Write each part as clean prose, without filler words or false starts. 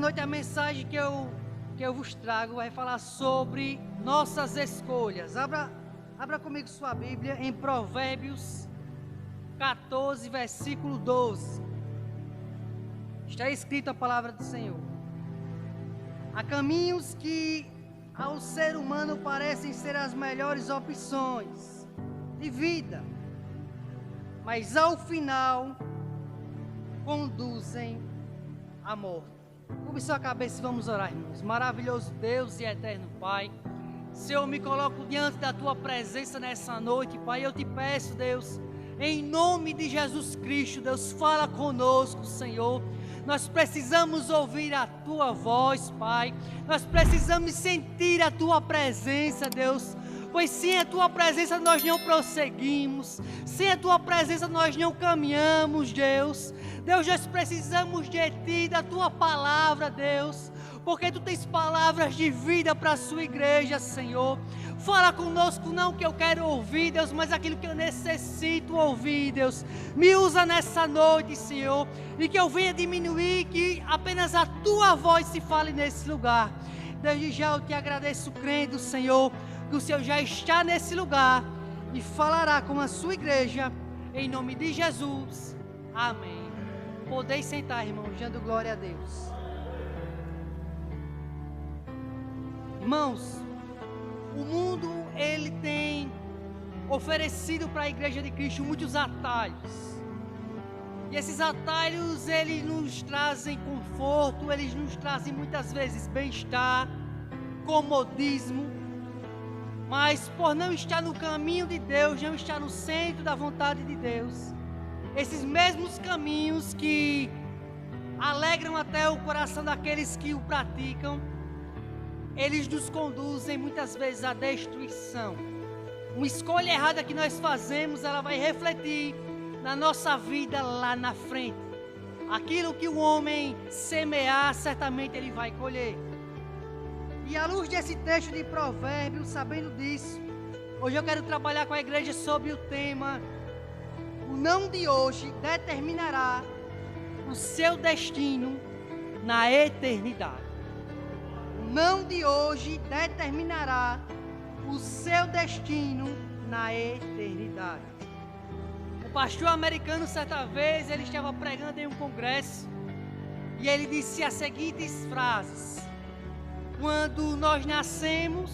noite a mensagem que eu vos trago vai falar sobre nossas escolhas. Abra comigo sua Bíblia em Provérbios 14, versículo 12. Está escrito a palavra do Senhor. Há caminhos que ao ser humano parecem ser as melhores opções de vida, mas ao final conduzem à morte. Curve sua cabeça e vamos orar, irmãos. Maravilhoso Deus e eterno Pai, Senhor, me coloco diante da Tua presença nessa noite, Pai. Eu te peço, Deus, em nome de Jesus Cristo, Deus, fala conosco, Senhor. Nós precisamos ouvir a Tua voz, Pai. Nós precisamos sentir a Tua presença, Deus. Pois sem a Tua presença nós não prosseguimos. Sem a Tua presença nós não caminhamos, Deus. Deus, nós precisamos de Ti, da Tua palavra, Deus. Porque Tu tens palavras de vida para a Sua igreja, Senhor. Fala conosco, não que eu quero ouvir, Deus, mas aquilo que eu necessito ouvir, Deus. Me usa nessa noite, Senhor, e que eu venha diminuir, que apenas a Tua voz se fale nesse lugar. Desde já eu te agradeço, crendo, Senhor, que o Senhor já está nesse lugar e falará com a Sua igreja, em nome de Jesus. Amém. Podeis sentar, irmãos, dando glória a Deus. Irmãos, o mundo, ele tem oferecido para a igreja de Cristo muitos atalhos. E esses atalhos, eles nos trazem conforto, eles nos trazem muitas vezes bem-estar, comodismo. Mas por não estar no caminho de Deus, não estar no centro da vontade de Deus, esses mesmos caminhos que alegram até o coração daqueles que o praticam, eles nos conduzem muitas vezes à destruição. Uma escolha errada que nós fazemos, ela vai refletir na nossa vida lá na frente. Aquilo que o homem semear, certamente ele vai colher. E à luz desse texto de Provérbios, sabendo disso, hoje eu quero trabalhar com a igreja sobre o tema: o não de hoje determinará o seu destino na eternidade. O não de hoje determinará o seu destino na eternidade. O pastor americano, certa vez, ele estava pregando em um congresso e ele disse as seguintes frases: quando nós nascemos,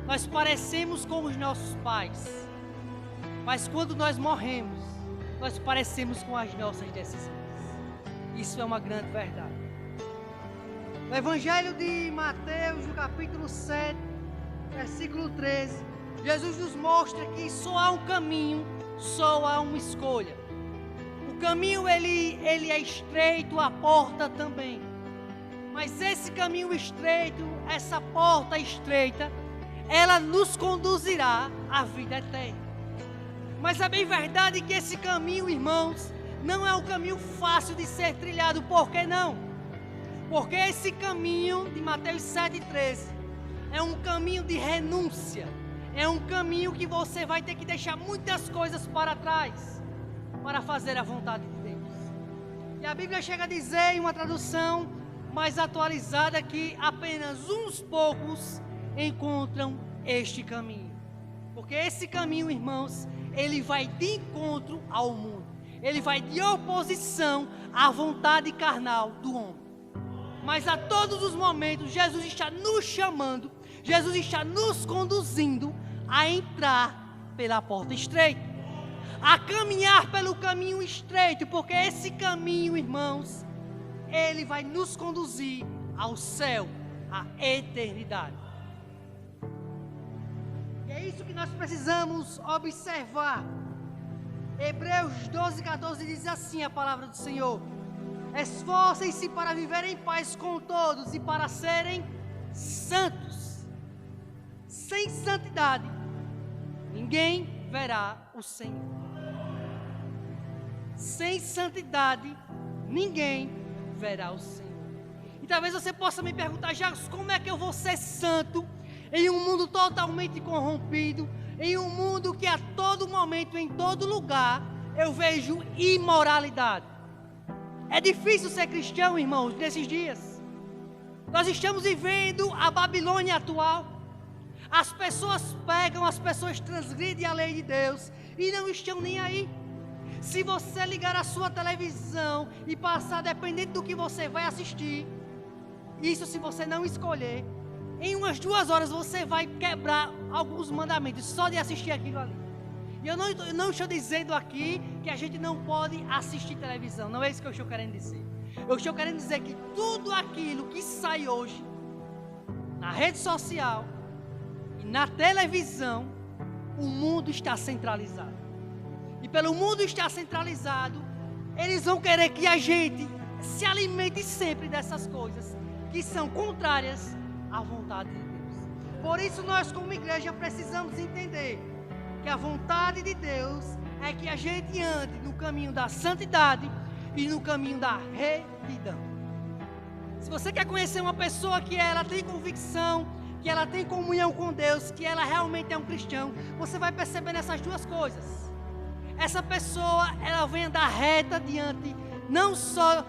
nós parecemos com os nossos pais, mas quando nós morremos, nós parecemos com as nossas decisões. Isso é uma grande verdade. No Evangelho de Mateus, no capítulo 7, versículo 13, Jesus nos mostra que só há um caminho, só há uma escolha. O caminho ele é estreito, a porta também. Mas esse caminho estreito, essa porta estreita, ela nos conduzirá à vida eterna. Mas é bem verdade que esse caminho, irmãos, não é um caminho fácil de ser trilhado. Por que não? Porque esse caminho de Mateus 7,13 é um caminho de renúncia. É um caminho que você vai ter que deixar muitas coisas para trás para fazer a vontade de Deus. E a Bíblia chega a dizer em uma tradução mais atualizada que apenas uns poucos encontram este caminho. Porque esse caminho, irmãos, ele vai de encontro ao mundo. Ele vai de oposição à vontade carnal do homem. Mas a todos os momentos, Jesus está nos chamando, Jesus está nos conduzindo a entrar pela porta estreita, a caminhar pelo caminho estreito, porque esse caminho, irmãos, ele vai nos conduzir ao céu, à eternidade. E é isso que nós precisamos observar. Hebreus 12:14 diz assim a palavra do Senhor: esforcem-se para viver em paz com todos e para serem santos. Sem santidade, ninguém verá o Senhor. Sem santidade, ninguém verá o Senhor. E talvez você possa me perguntar: Jacques, como é que eu vou ser santo em um mundo totalmente corrompido, em um mundo que a todo momento, em todo lugar, eu vejo imoralidade? É difícil ser cristão, irmãos, nesses dias. Nós estamos vivendo a Babilônia atual. As pessoas pegam, as pessoas transgridem a lei de Deus e não estão nem aí. Se você ligar a sua televisão e passar, dependendo do que você vai assistir, isso se você não escolher, em umas 2 horas você vai quebrar alguns mandamentos só de assistir aquilo ali. E eu não estou dizendo aqui que a gente não pode assistir televisão, não é isso que eu estou querendo dizer. Eu estou querendo dizer que tudo aquilo que sai hoje, na rede social e na televisão, o mundo está centralizado. E pelo mundo estar centralizado, eles vão querer que a gente se alimente sempre dessas coisas que são contrárias à vontade de Deus. Por isso nós como igreja precisamos entender que a vontade de Deus é que a gente ande no caminho da santidade e no caminho da retidão. Se você quer conhecer uma pessoa que ela tem convicção, que ela tem comunhão com Deus, que ela realmente é um cristão, você vai perceber nessas 2 coisas. Essa pessoa, ela vem andar reta diante, não só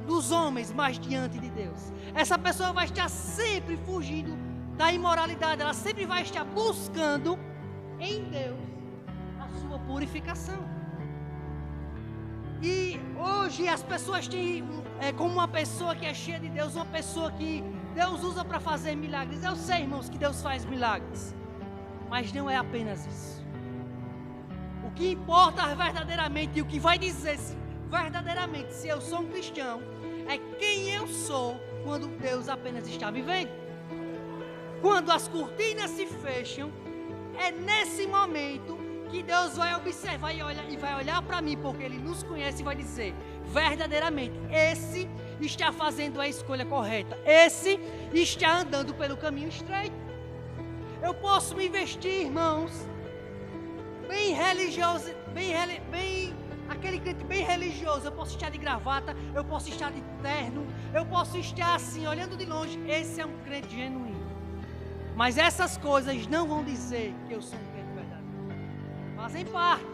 dos homens, mas diante de Deus. Essa pessoa vai estar sempre fugindo da imoralidade, ela sempre vai estar buscando em Deus a sua purificação. E hoje as pessoas têm, como uma pessoa que é cheia de Deus, uma pessoa que Deus usa para fazer milagres. Eu sei, irmãos, que Deus faz milagres, mas não é apenas isso. O que importa verdadeiramente e o que vai dizer verdadeiramente se eu sou um cristão é quem eu sou quando Deus apenas está me vendo. Quando as cortinas se fecham, é nesse momento que Deus vai observar e vai olhar para mim, porque Ele nos conhece e vai dizer, verdadeiramente, esse está fazendo a escolha correta, esse está andando pelo caminho estreito. Eu posso me vestir, irmãos, bem religioso, aquele crente bem religioso, eu posso estar de gravata, eu posso estar de terno, eu posso estar assim, olhando de longe, esse é um crente genuíno. Mas essas coisas não vão dizer que eu sou um crente verdadeiro. Fazem parte.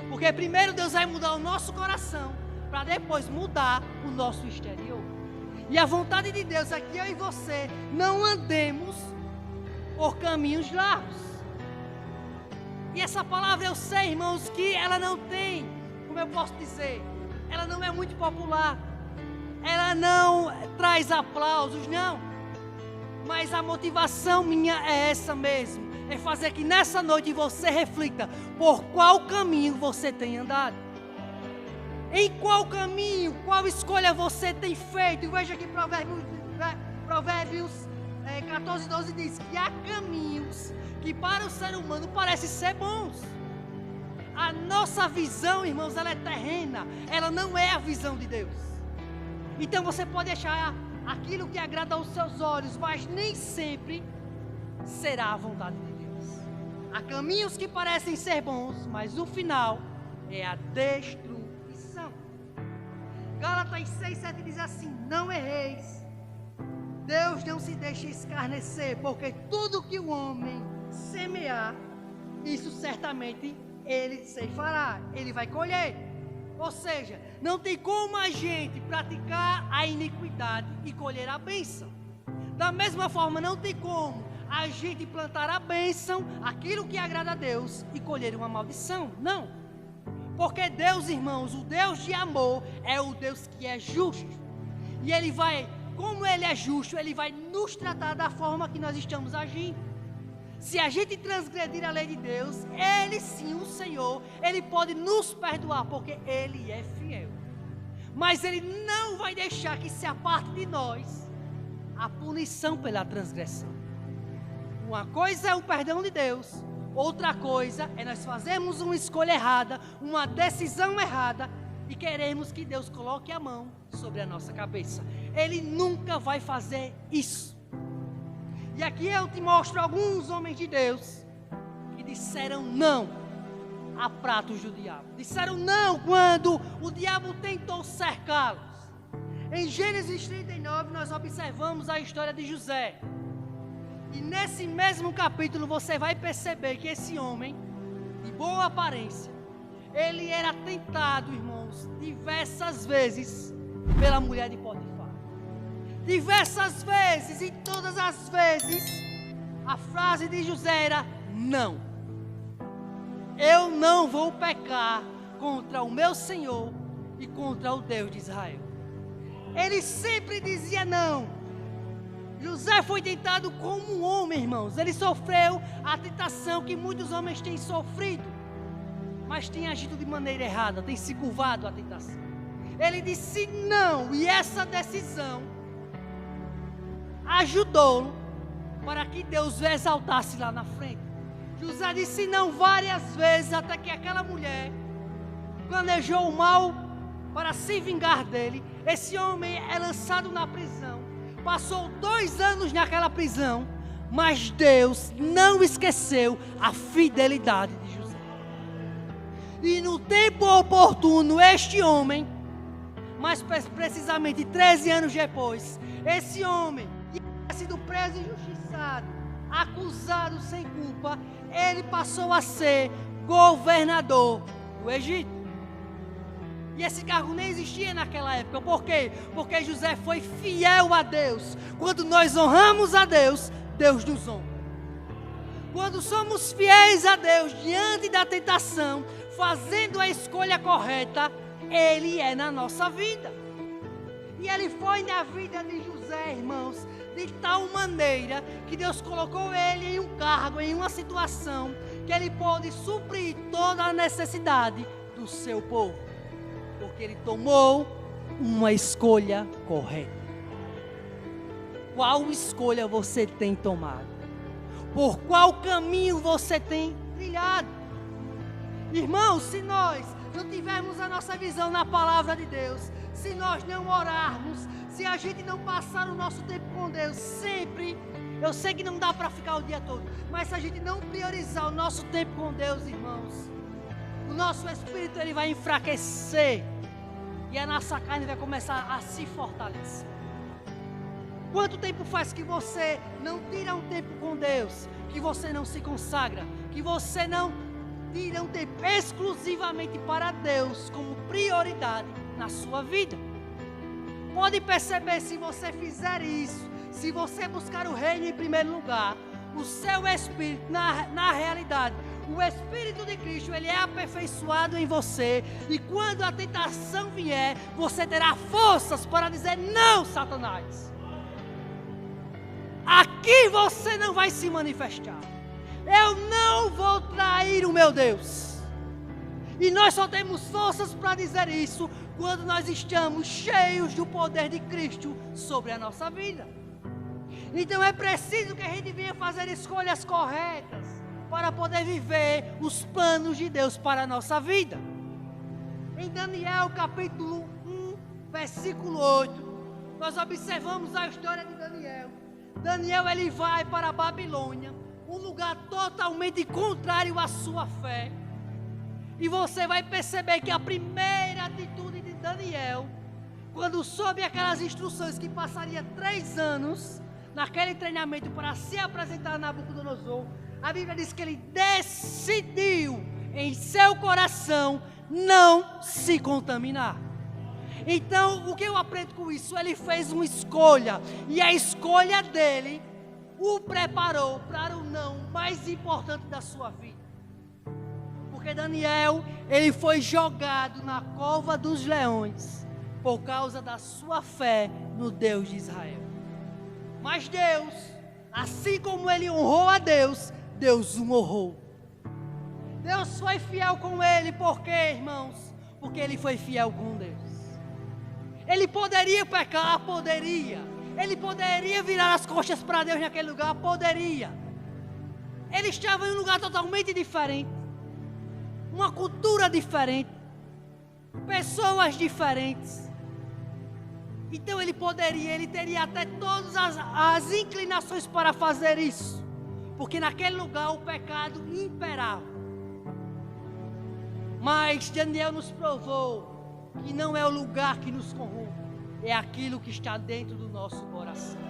Porque primeiro Deus vai mudar o nosso coração, para depois mudar o nosso exterior. E a vontade de Deus é que eu e você não andemos por caminhos largos. E essa palavra eu sei, irmãos, que ela não tem, como eu posso dizer, ela não é muito popular. Ela não traz aplausos, não. Mas a motivação minha é essa mesmo. É fazer que nessa noite você reflita por qual caminho você tem andado. Em qual caminho, qual escolha você tem feito. E veja que Provérbios 14:12 diz que há caminhos que para o ser humano parecem ser bons. A nossa visão, irmãos, ela é terrena. Ela não é a visão de Deus. Então você pode achar aquilo que agrada aos seus olhos, mas nem sempre será a vontade de Deus. Há caminhos que parecem ser bons, mas o final é a destruição. Gálatas 6:7 diz assim: não erreis, Deus não se deixa escarnecer, porque tudo que o homem semear, isso certamente ele ceifará, ele vai colher. Ou seja, não tem como a gente praticar a iniquidade e colher a bênção. Da mesma forma, não tem como a gente plantar a bênção, aquilo que agrada a Deus, e colher uma maldição. Não. Porque Deus, irmãos, o Deus de amor é o Deus que é justo. E Ele vai, como Ele é justo, Ele vai nos tratar da forma que nós estamos agindo. Se a gente transgredir a lei de Deus, Ele sim, o Senhor, Ele pode nos perdoar, porque Ele é fiel. Mas Ele não vai deixar que se aparte de nós a punição pela transgressão. Uma coisa é o perdão de Deus, outra coisa é nós fazermos uma escolha errada, uma decisão errada, e queremos que Deus coloque a mão sobre a nossa cabeça. Ele nunca vai fazer isso. E aqui eu te mostro alguns homens de Deus que disseram não a pratos do diabo. Disseram não quando o diabo tentou cercá-los. Em Gênesis 39 nós observamos a história de José. E nesse mesmo capítulo você vai perceber que esse homem, de boa aparência, ele era tentado, irmãos, diversas vezes pela mulher de Potifar. diversas vezes, e todas as vezes, a frase de José era: não, eu não vou pecar contra o meu Senhor e contra o Deus de Israel. Ele sempre dizia não. José foi tentado como um homem, irmãos. Ele sofreu a tentação que muitos homens têm sofrido, mas tem agido de maneira errada, tem se curvado à tentação. Ele disse não, e essa decisão ajudou para que Deus o exaltasse lá na frente. José disse não várias vezes, até que aquela mulher planejou o mal para se vingar dele. Esse homem é lançado na prisão, passou 2 anos naquela prisão, mas Deus não esqueceu a fidelidade de José. E no tempo oportuno, este homem, mais precisamente 13 anos depois, esse homem que tinha sido preso e injustiçado, acusado sem culpa, ele passou a ser governador do Egito. E esse cargo nem existia naquela época. Por quê? Porque José foi fiel a Deus. Quando nós honramos a Deus, Deus nos honra. Quando somos fiéis a Deus diante da tentação, fazendo a escolha correta, Ele é na nossa vida. E Ele foi na vida de José, irmãos, de tal maneira que Deus colocou ele em um cargo, em uma situação, que ele pôde suprir toda a necessidade do seu povo. Porque ele tomou uma escolha correta. Qual escolha você tem tomado? Por qual caminho você tem trilhado? Irmãos, se nós não tivermos a nossa visão na palavra de Deus, se nós não orarmos, se a gente não passar o nosso tempo com Deus sempre, eu sei que não dá para ficar o dia todo, mas se a gente não priorizar o nosso tempo com Deus, irmãos, o nosso espírito ele vai enfraquecer e a nossa carne vai começar a se fortalecer. Quanto tempo faz que você não tira um tempo com Deus, que você não se consagra, que você não tira um tempo exclusivamente para Deus como prioridade na sua vida? Pode perceber, se você fizer isso, se você buscar o reino em primeiro lugar, o seu espírito, na realidade, o Espírito de Cristo, ele é aperfeiçoado em você, e quando a tentação vier, você terá forças para dizer não, Satanás. Aqui você não vai se manifestar. Eu não vou trair o meu Deus. E nós só temos forças para dizer isso quando nós estamos cheios do poder de Cristo sobre a nossa vida. Então é preciso que a gente venha fazer escolhas corretas para poder viver os planos de Deus para a nossa vida. Em Daniel capítulo 1, versículo 8, nós observamos a história de Daniel. Daniel, ele vai para a Babilônia, um lugar totalmente contrário à sua fé. E você vai perceber que a primeira atitude de Daniel, quando soube aquelas instruções que passaria 3 anos naquele treinamento para se apresentar a Nabucodonosor, a Bíblia diz que ele decidiu em seu coração não se contaminar. Então, o que eu aprendo com isso? Ele fez uma escolha, e a escolha dele o preparou para o não mais importante da sua vida. Porque Daniel, ele foi jogado na cova dos leões por causa da sua fé no Deus de Israel. Mas Deus, assim como ele honrou a Deus, Deus o honrou. Deus foi fiel com ele, por quê, irmãos? Porque ele foi fiel com Deus. Ele poderia pecar? Poderia. Ele poderia virar as costas para Deus naquele lugar? Poderia. Ele estava em um lugar totalmente diferente, uma cultura diferente, pessoas diferentes. Então ele poderia, ele teria até todas as inclinações para fazer isso, porque naquele lugar o pecado imperava. Mas Daniel nos provou que não é o lugar que nos corrompe, é aquilo que está dentro do nosso coração.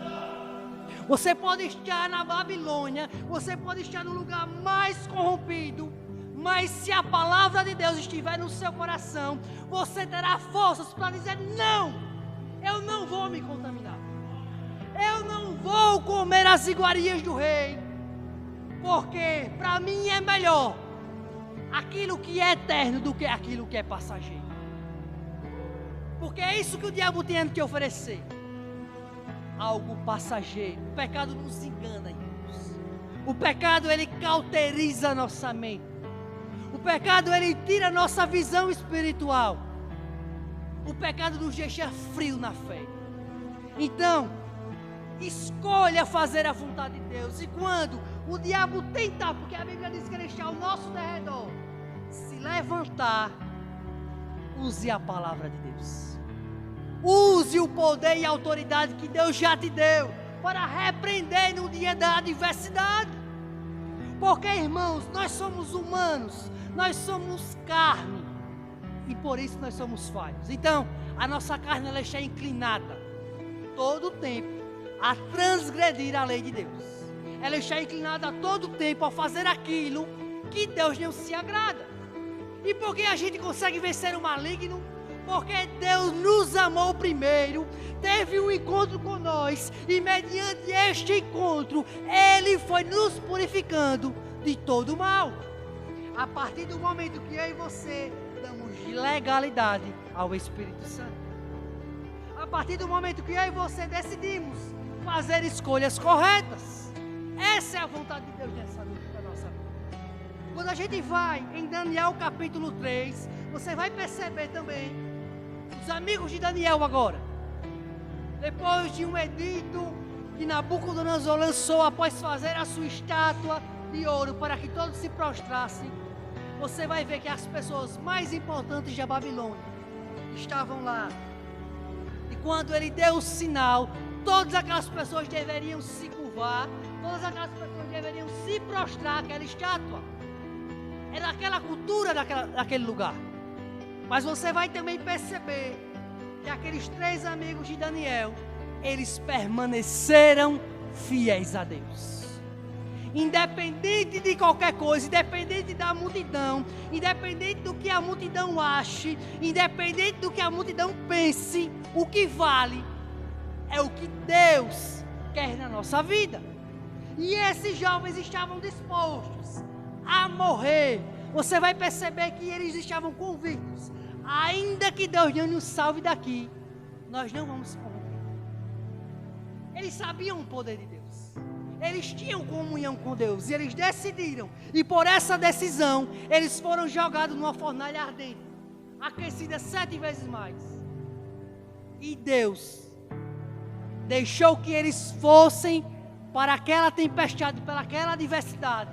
Você pode estar na Babilônia, você pode estar no lugar mais corrompido, mas se a palavra de Deus estiver no seu coração, você terá forças para dizer não, eu não vou me contaminar. Eu não vou comer as iguarias do rei, porque para mim é melhor aquilo que é eterno do que aquilo que é passageiro. Porque é isso que o diabo tem a te oferecer. Algo passageiro. O pecado nos engana, irmãos. O pecado, ele cauteriza a nossa mente. O pecado, ele tira a nossa visão espiritual. O pecado nos deixa frio na fé. Então, escolha fazer a vontade de Deus. E quando o diabo tentar, porque a Bíblia diz que ele está ao nosso derredor, se levantar, use a palavra de Deus. Use o poder e a autoridade que Deus já te deu para repreender no dia da adversidade. Porque, irmãos, nós somos humanos, nós somos carne e por isso nós somos falhos. Então, a nossa carne, ela está inclinada todo o tempo a transgredir a lei de Deus. Ela está inclinada a todo o tempo a fazer aquilo que Deus não se agrada. E por que a gente consegue vencer o maligno? Porque Deus nos amou primeiro, teve um encontro com nós, e mediante este encontro, Ele foi nos purificando de todo o mal. A partir do momento que eu e você damos legalidade ao Espírito Santo, a partir do momento que eu e você decidimos fazer escolhas corretas, essa é a vontade de Deus nessa nossa vida. Quando a gente vai em Daniel capítulo 3, você vai perceber também os amigos de Daniel agora, depois de um edito que Nabucodonosor lançou após fazer a sua estátua de ouro para que todos se prostrassem, você vai ver que as pessoas mais importantes da Babilônia estavam lá. E quando ele deu o sinal, todas aquelas pessoas deveriam se curvar, todas aquelas pessoas deveriam se prostrar àquela estátua. Era aquela cultura daquele lugar. Mas você vai também perceber que aqueles 3 amigos de Daniel, eles permaneceram fiéis a Deus. Independente de qualquer coisa, independente da multidão, independente do que a multidão ache, independente do que a multidão pense, o que vale é o que Deus quer na nossa vida. E esses jovens estavam dispostos a morrer. Você vai perceber que eles estavam convictos. Ainda que Deus não nos salve daqui, nós não vamos morrer. Eles sabiam o poder de Deus. Eles tinham comunhão com Deus. E eles decidiram. E por essa decisão, eles foram jogados numa fornalha ardente, aquecida 7 vezes mais. E Deus deixou que eles fossem para aquela tempestade, para aquela adversidade.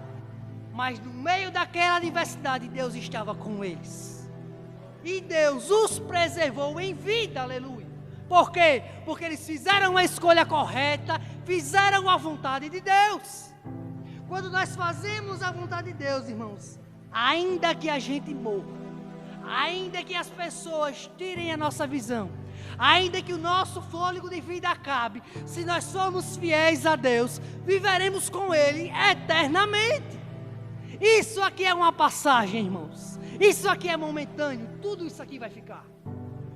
Mas no meio daquela adversidade, Deus estava com eles. E Deus os preservou em vida, aleluia. Por quê? Porque eles fizeram a escolha correta, fizeram a vontade de Deus. Quando nós fazemos a vontade de Deus, irmãos, ainda que a gente morra, ainda que as pessoas tirem a nossa visão, ainda que o nosso fôlego de vida acabe, se nós somos fiéis a Deus, viveremos com Ele eternamente. Isso aqui é uma passagem, irmãos. Isso aqui é momentâneo. Tudo isso aqui vai ficar.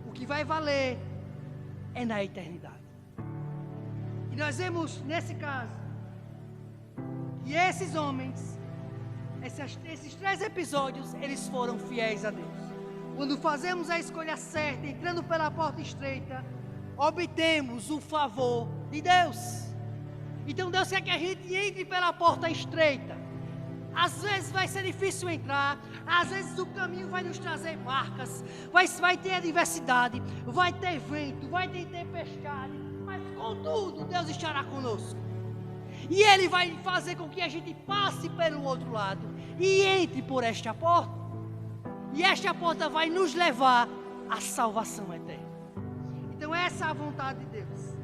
O que vai valer é na eternidade. E nós vemos nesse caso que esses homens, esses 3 episódios, eles foram fiéis a Deus. Quando fazemos a escolha certa, entrando pela porta estreita, obtemos o favor de Deus. Então Deus quer que a gente entre pela porta estreita. Às vezes vai ser difícil entrar, às vezes o caminho vai nos trazer marcas, vai ter adversidade, vai ter vento, vai ter tempestade, mas contudo Deus estará conosco. E Ele vai fazer com que a gente passe pelo outro lado e entre por esta porta. E esta porta vai nos levar à salvação eterna. Então essa é a vontade de Deus.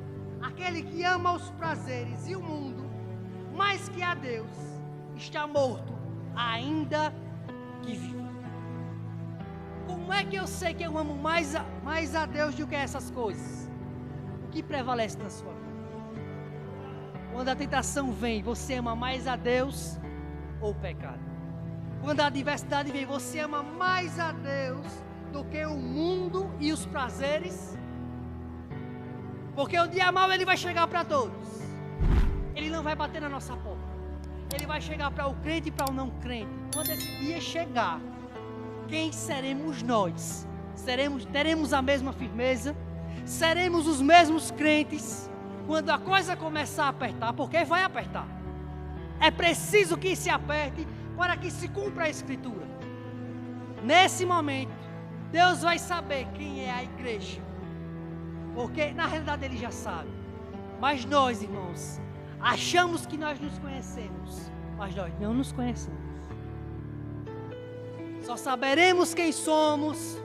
Aquele que ama os prazeres e o mundo mais que a Deus está morto, ainda que vivo. Como é que eu sei que eu amo mais a Deus do que essas coisas? O que prevalece na sua vida? Quando a tentação vem, você ama mais a Deus ou o pecado? Quando a adversidade vem, você ama mais a Deus do que o mundo e os prazeres? Porque o dia mau ele vai chegar para todos. Ele não vai bater na nossa porta. Ele vai chegar para o crente e para o não crente. Quando esse dia chegar, quem seremos nós? Teremos a mesma firmeza? Seremos os mesmos crentes? Quando a coisa começar a apertar, porque vai apertar. É preciso que se aperte para que se cumpra a Escritura. Nesse momento, Deus vai saber quem é a igreja. Porque na realidade Ele já sabe. Mas nós, irmãos, achamos que nós nos conhecemos. Mas nós não nos conhecemos. Só saberemos quem somos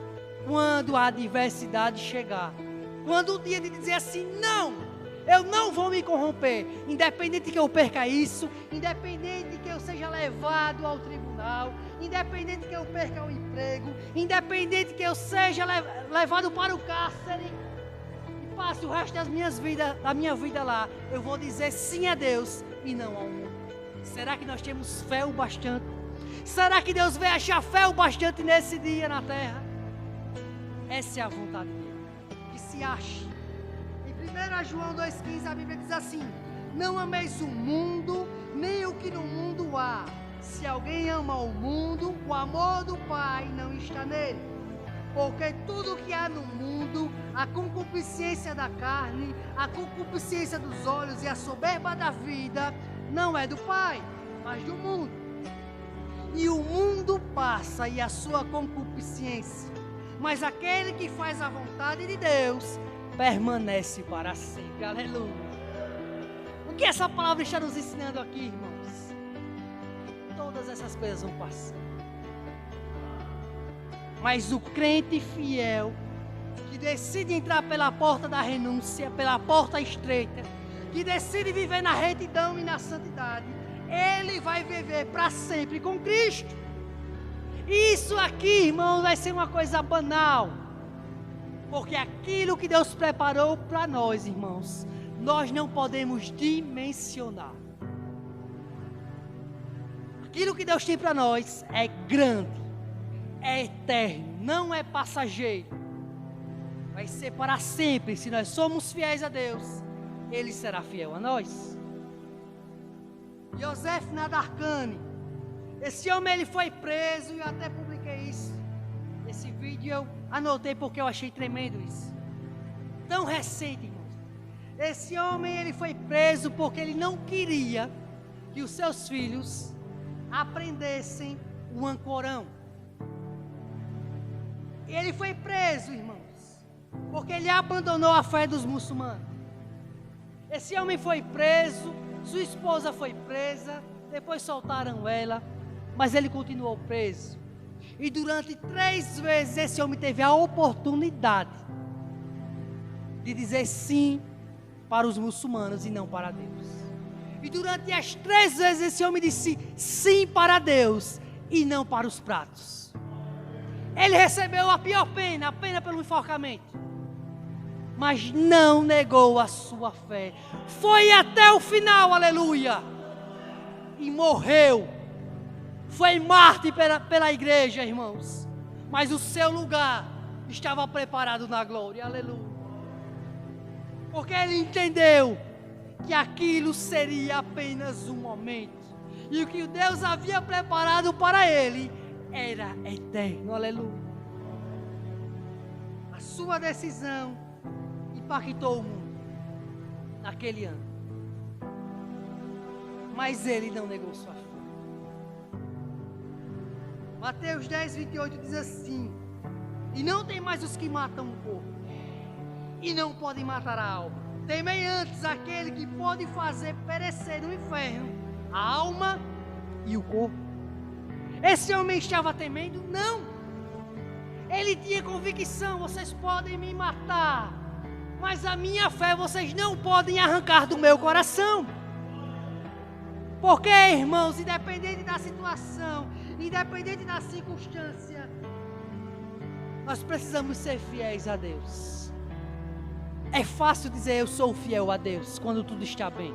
quando a adversidade chegar. Quando o dia de dizer assim, não, eu não vou me corromper. Independente que eu perca isso, independente que eu seja levado ao tribunal, independente que eu perca o emprego, independente que eu seja levado para o cárcere e passe o resto da minha vida lá, eu vou dizer sim a Deus e não ao mundo. Será que nós temos fé o bastante? Será que Deus vai achar fé o bastante nesse dia na terra? Essa é a vontade dele. Que se ache. Em 1 João 2,15 a Bíblia diz assim: não ameis o mundo, nem o que no mundo há. Se alguém ama o mundo, o amor do Pai não está nele. Porque tudo que há no mundo, a concupiscência da carne, a concupiscência dos olhos e a soberba da vida, não é do Pai, mas do mundo. E o mundo passa e a sua concupiscência, mas aquele que faz a vontade de Deus permanece para sempre. Aleluia. O que essa palavra está nos ensinando aqui, irmãos? Todas essas coisas vão passar. Mas o crente fiel, que decide entrar pela porta da renúncia, pela porta estreita, que decide viver na retidão e na santidade, ele vai viver para sempre com Cristo. Isso aqui, irmãos, vai ser uma coisa banal. Porque aquilo que Deus preparou para nós, irmãos, nós não podemos dimensionar. Aquilo que Deus tem para nós é grande, é eterno, não é passageiro. Vai ser para sempre. Se nós somos fiéis a Deus, Ele será fiel a nós. Yosef Nadarkhani, esse homem ele foi preso, e eu até publiquei isso. Esse vídeo eu anotei porque eu achei tremendo isso. Tão recente, irmãos. Esse homem ele foi preso porque ele não queria que os seus filhos aprendessem o Ancorão. Ele foi preso, irmãos, porque ele abandonou a fé dos muçulmanos. Esse homem foi preso. Sua esposa foi presa, depois soltaram ela, mas ele continuou preso. E durante 3 vezes esse homem teve a oportunidade de dizer sim para os muçulmanos e não para Deus. E durante as 3 vezes esse homem disse sim para Deus e não para os pratos. Ele recebeu a pior pena, a pena pelo enforcamento. Mas não negou a sua fé. Foi até o final, aleluia. E morreu. Foi mártir pela igreja, irmãos. Mas o seu lugar estava preparado na glória, aleluia. Porque ele entendeu que aquilo seria apenas um momento. E o que Deus havia preparado para ele era eterno, aleluia. A sua decisão impactou o mundo naquele ano, mas ele não negou sua fé. Mateus 10:28 diz assim: e não tem mais os que matam o corpo e não podem matar a alma. Temei antes aquele que pode fazer perecer no inferno a alma e o corpo. Esse homem estava temendo? Não. Ele tinha convicção: vocês podem me matar, mas a minha fé vocês não podem arrancar do meu coração. Porque, irmãos, independente da situação, independente da circunstância, nós precisamos ser fiéis a Deus. É fácil dizer eu sou fiel a Deus quando tudo está bem.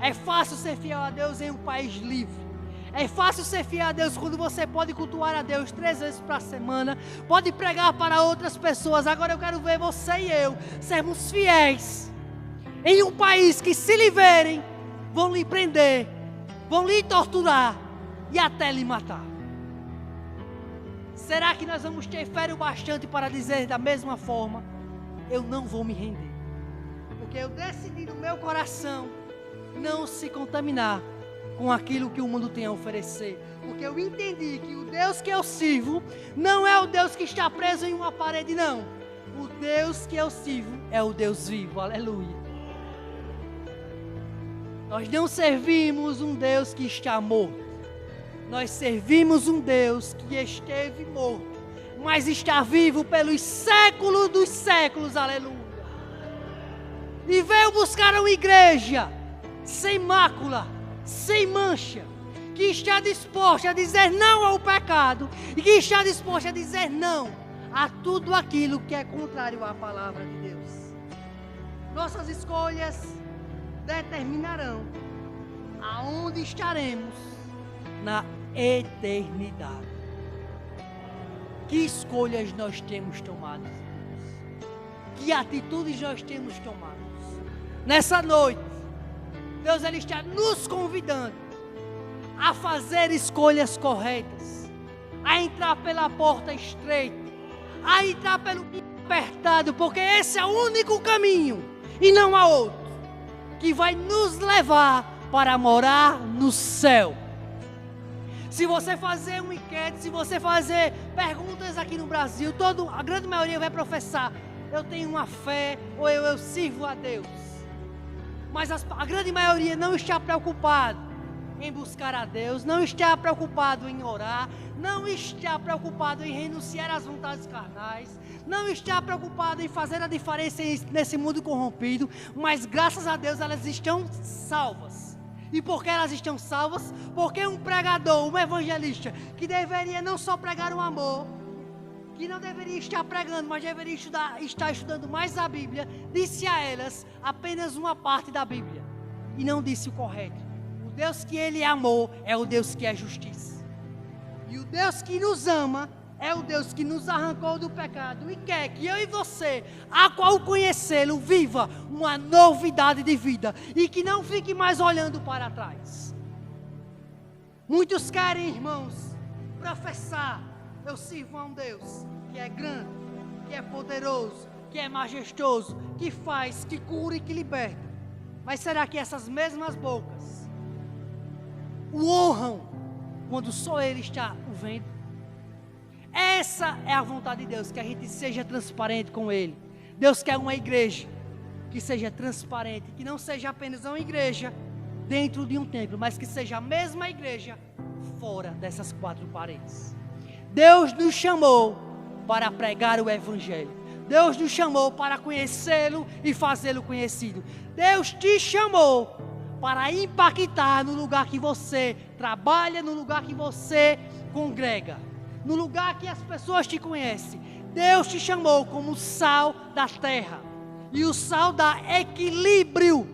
É fácil ser fiel a Deus em um país livre. É fácil ser fiel a Deus quando você pode cultuar a Deus 3 vezes por semana, pode pregar para outras pessoas. Agora eu quero ver você e eu sermos fiéis em um país que, se lhe verem, vão lhe prender, vão lhe torturar e até lhe matar. Será que nós vamos ter fé o bastante para dizer da mesma forma: eu não vou me render? Porque eu decidi no meu coração não se contaminar com aquilo que o mundo tem a oferecer. Porque eu entendi que o Deus que eu sirvo não é o Deus que está preso em uma parede, não. O Deus que eu sirvo é o Deus vivo, aleluia. Nós não servimos um Deus que está morto. Nós servimos um Deus que esteve morto, mas está vivo pelos séculos dos séculos, aleluia. E veio buscar uma igreja sem mácula, sem mancha, que está disposta a dizer não ao pecado e que está disposta a dizer não a tudo aquilo que é contrário à palavra de Deus. Nossas escolhas determinarão aonde estaremos na eternidade. Que escolhas nós temos tomado? Que atitudes nós temos tomado? Nessa noite, Deus ele está nos convidando a fazer escolhas corretas, a entrar pela porta estreita, a entrar pelo caminho apertado, porque esse é o único caminho e não há outro que vai nos levar para morar no céu. Se você fazer uma enquete, se você fazer perguntas aqui no Brasil, a grande maioria vai professar: eu tenho uma fé, ou eu sirvo a Deus. Mas a grande maioria não está preocupado em buscar a Deus, não está preocupado em orar, não está preocupado em renunciar às vontades carnais, não está preocupado em fazer a diferença nesse mundo corrompido, mas graças a Deus elas estão salvas. E por que elas estão salvas? Porque um pregador, um evangelista, que deveria não só pregar o amor, que não deveria estar pregando, mas deveria estar estudando mais a Bíblia, disse a elas apenas uma parte da Bíblia, e não disse o correto. O Deus que ele amou é o Deus que é justiça. E o Deus que nos ama é o Deus que nos arrancou do pecado e quer que eu e você, a qual conhecê-lo, viva uma novidade de vida e que não fique mais olhando para trás. Muitos querem, irmãos, professar: eu sirvo a um Deus que é grande, que é poderoso, que é majestoso, que faz, que cura e que liberta. Mas será que essas mesmas bocas o honram quando só Ele está o vendo? Essa é a vontade de Deus, que a gente seja transparente com Ele. Deus quer uma igreja que seja transparente, que não seja apenas uma igreja dentro de um templo, mas que seja a mesma igreja fora dessas quatro paredes. Deus nos chamou para pregar o Evangelho. Deus nos chamou para conhecê-lo e fazê-lo conhecido. Deus te chamou para impactar no lugar que você trabalha, no lugar que você congrega, no lugar que as pessoas te conhecem. Deus te chamou como sal da terra, e o sal dá equilíbrio.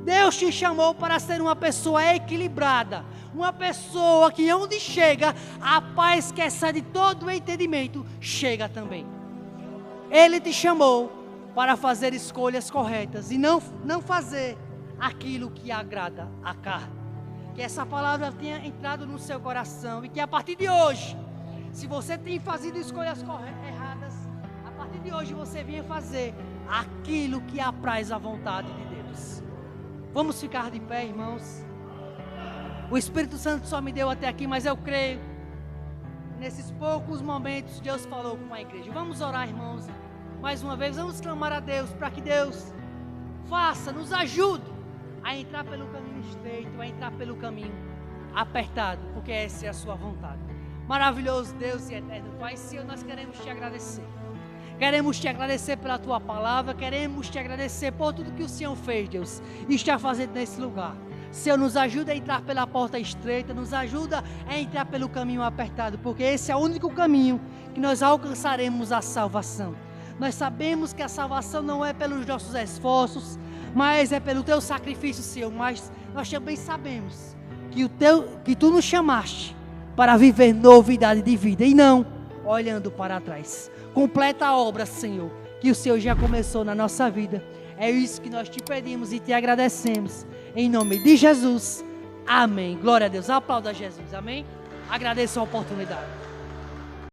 Deus te chamou para ser uma pessoa equilibrada, uma pessoa que onde chega, a paz que excede todo o entendimento, chega também. Ele te chamou para fazer escolhas corretas e não fazer aquilo que agrada a carne. Que essa palavra tenha entrado no seu coração e que a partir de hoje, se você tem fazido escolhas erradas, a partir de hoje você venha fazer aquilo que apraz a vontade de Deus. Vamos ficar de pé, irmãos. O Espírito Santo só me deu até aqui, mas eu creio que nesses poucos momentos Deus falou com a igreja. Vamos orar, irmãos, mais uma vez. Vamos clamar a Deus para que Deus nos ajude a entrar pelo caminho estreito, a entrar pelo caminho apertado, porque essa é a sua vontade. Maravilhoso Deus e eterno Pai, Senhor, nós queremos te agradecer. Queremos te agradecer pela tua palavra, queremos te agradecer por tudo que o Senhor fez, Deus, e está fazendo nesse lugar. Senhor, nos ajuda a entrar pela porta estreita, nos ajuda a entrar pelo caminho apertado, porque esse é o único caminho que nós alcançaremos a salvação. Nós sabemos que a salvação não é pelos nossos esforços, mas é pelo teu sacrifício, Senhor. Mas nós também sabemos que tu nos chamaste para viver novidade de vida e não olhando para trás. Completa a obra, Senhor, que o Senhor já começou na nossa vida. É isso que nós te pedimos e te agradecemos. Em nome de Jesus. Amém. Glória a Deus. Aplauda Jesus. Amém. Agradeço a oportunidade.